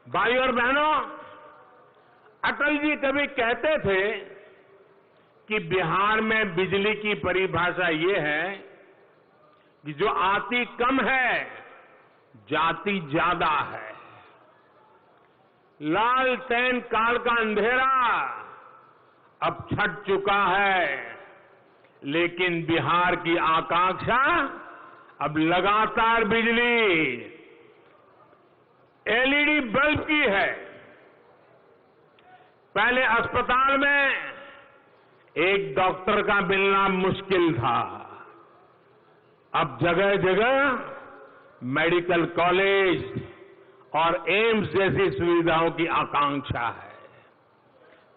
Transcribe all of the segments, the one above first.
भाई और बहनों, अटल जी कभी कहते थे कि बिहार में बिजली की परिभाषा ये है कि जो आती कम है, जाती ज्यादा है। लालटेन काल का अंधेरा अब छट चुका है, लेकिन बिहार की आकांक्षा अब लगातार बिजली, एलईडी बल्ब की है। पहले अस्पताल में एक डॉक्टर का मिलना मुश्किल था, अब जगह जगह मेडिकल कॉलेज और एम्स जैसी सुविधाओं की आकांक्षा है।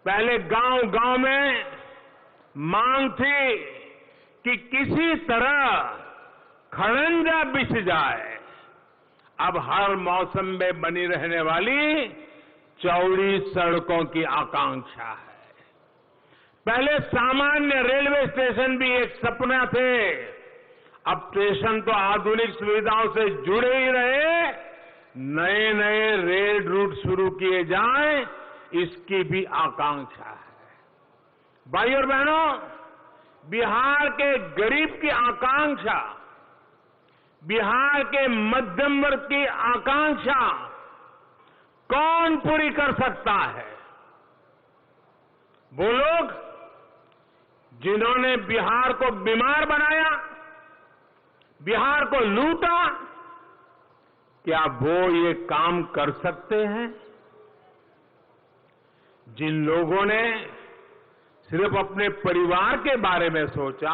पहले गांव-गांव में मांग थी कि किसी तरह खड़ंजा बिछ जाए, अब हर मौसम में बनी रहने वाली चौड़ी सड़कों की आकांक्षा है। पहले सामान्य रेलवे स्टेशन भी एक सपना थे, अब स्टेशन तो आधुनिक सुविधाओं से जुड़े ही रहे, नए नए रेल रूट शुरू किए जाएं, इसकी भी आकांक्षा है। भाई और बहनों, बिहार के गरीब की आकांक्षा, बिहार के मध्यम वर्ग की आकांक्षा कौन पूरी कर सकता है? वो लोग जिन्होंने बिहार को बीमार बनाया, बिहार को लूटा, क्या वो ये काम कर सकते हैं? जिन लोगों ने सिर्फ अपने परिवार के बारे में सोचा,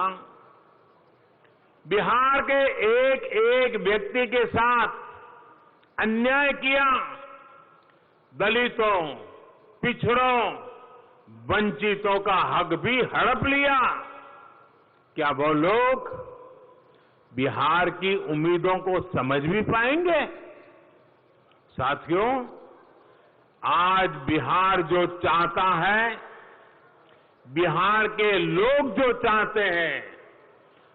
बिहार के एक एक व्यक्ति के साथ अन्याय किया, दलितों, पिछड़ों, वंचितों का हक भी हड़प लिया, क्या वो लोग बिहार की उम्मीदों को समझ भी पाएंगे? साथियों, आज बिहार जो चाहता है, बिहार के लोग जो चाहते हैं,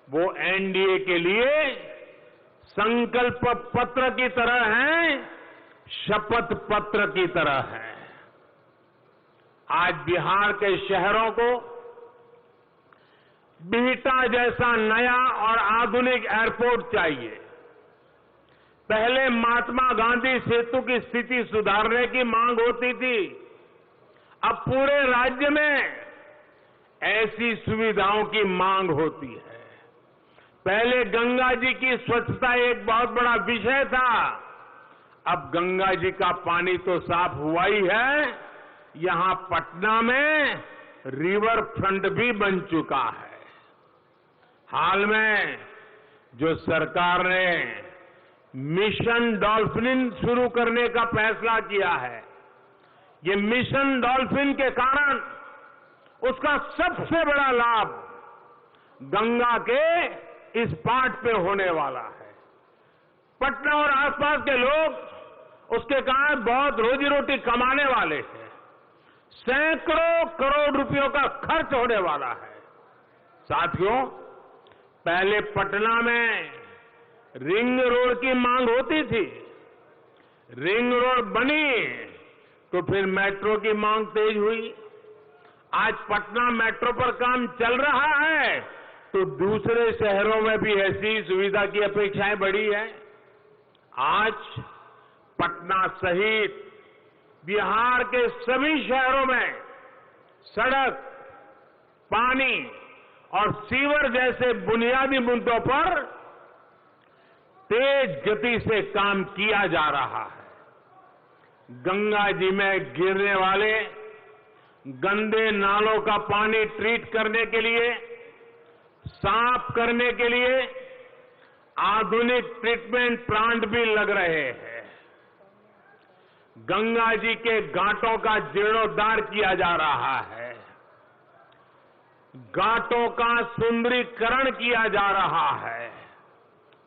वो एनडीए के लिए संकल्प पत्र की तरह है, शपथ पत्र की तरह है। आज बिहार के शहरों को बिहटा जैसा नया और आधुनिक एयरपोर्ट चाहिए। पहले महात्मा गांधी सेतु की स्थिति सुधारने की मांग होती थी, अब पूरे राज्य में ऐसी सुविधाओं की मांग होती है। पहले गंगा जी की स्वच्छता एक बहुत बड़ा विषय था, अब गंगा जी का पानी तो साफ हुआ ही है, यहां पटना में रिवर फ्रंट भी बन चुका है। हाल में जो सरकार ने मिशन डॉल्फिन शुरू करने का फैसला किया है, ये मिशन डॉल्फिन के कारण उसका सबसे बड़ा लाभ गंगा के इस पाट पे होने वाला है। पटना और आसपास के लोग उसके कारण बहुत रोजी रोटी कमाने वाले हैं। सैकड़ों करोड़ रुपयों का खर्च होने वाला है। साथियों, पहले पटना में रिंग रोड की मांग होती थी, रिंग रोड बनी तो फिर मेट्रो की मांग तेज हुई। आज पटना मेट्रो पर काम चल रहा है तो दूसरे शहरों में भी ऐसी सुविधा की अपेक्षाएं बढ़ी है। आज पटना सहित बिहार के सभी शहरों में सड़क, पानी और सीवर जैसे बुनियादी मुद्दों पर तेज गति से काम किया जा रहा है। गंगा जी में गिरने वाले गंदे नालों का पानी ट्रीट करने के लिए, साफ करने के लिए आधुनिक ट्रीटमेंट प्लांट भी लग रहे हैं। गंगा जी के घाटों का जीर्णोद्धार किया जा रहा है, घाटों का सुंदरीकरण किया जा रहा है।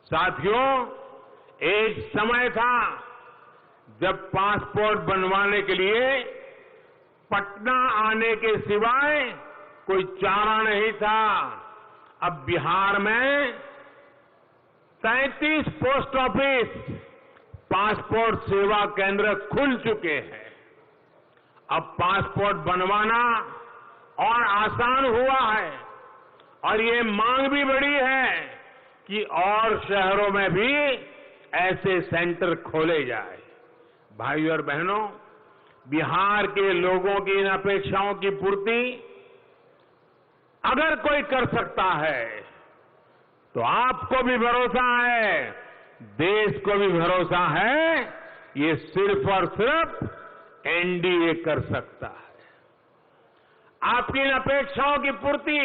साथियों, एक समय था जब पासपोर्ट बनवाने के लिए पटना आने के सिवाय कोई चारा नहीं था। अब बिहार में 33 पोस्ट ऑफिस पासपोर्ट सेवा केंद्र खुल चुके हैं। अब पासपोर्ट बनवाना और आसान हुआ है और ये मांग भी बढ़ी है कि और शहरों में भी ऐसे सेंटर खोले जाए। भाइयों और बहनों, बिहार के लोगों की इन अपेक्षाओं की पूर्ति अगर कोई कर सकता है तो आपको भी भरोसा है, देश को भी भरोसा है, ये सिर्फ और सिर्फ एनडीए कर सकता है। आपकी इन अपेक्षाओं की पूर्ति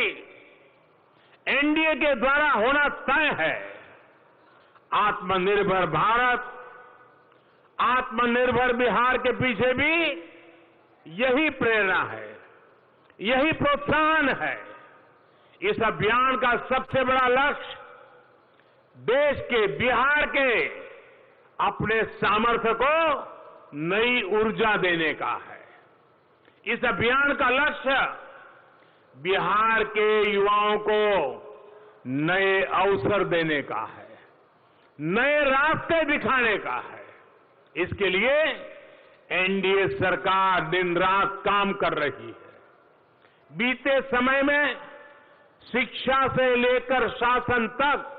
एनडीए के द्वारा होना तय है। आत्मनिर्भर भारत, आत्मनिर्भर बिहार के पीछे भी यही प्रेरणा है, यही प्रोत्साहन है। इस अभियान का सबसे बड़ा लक्ष्य देश के, बिहार के अपने सामर्थ्य को नई ऊर्जा देने का है। इस अभियान का लक्ष्य बिहार के युवाओं को नए अवसर देने का है, नए रास्ते दिखाने का है। इसके लिए एनडीए सरकार दिन रात काम कर रही है। बीते समय में शिक्षा से लेकर शासन तक,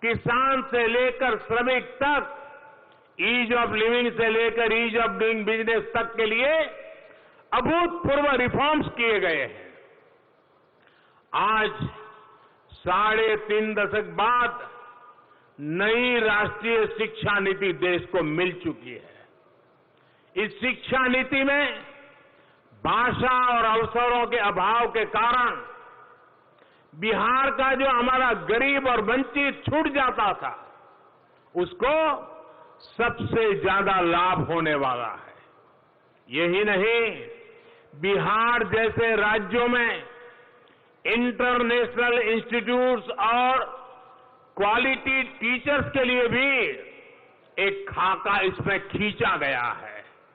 किसान से लेकर श्रमिक तक, ईज ऑफ लिविंग से लेकर ईज ऑफ डूइंग बिजनेस तक के लिए अभूतपूर्व रिफॉर्म्स किए गए हैं। आज 3.5 दशक बाद नई राष्ट्रीय शिक्षा नीति देश को मिल चुकी है। इस शिक्षा नीति में भाषा और अवसरों के अभाव के कारण बिहार का जो हमारा गरीब और वंचित छूट जाता था, उसको सबसे ज्यादा लाभ होने वाला है। यही नहीं, बिहार जैसे राज्यों में इंटरनेशनल इंस्टीट्यूट्स और क्वालिटी टीचर्स के लिए भी एक खाका इसमें खींचा गया है।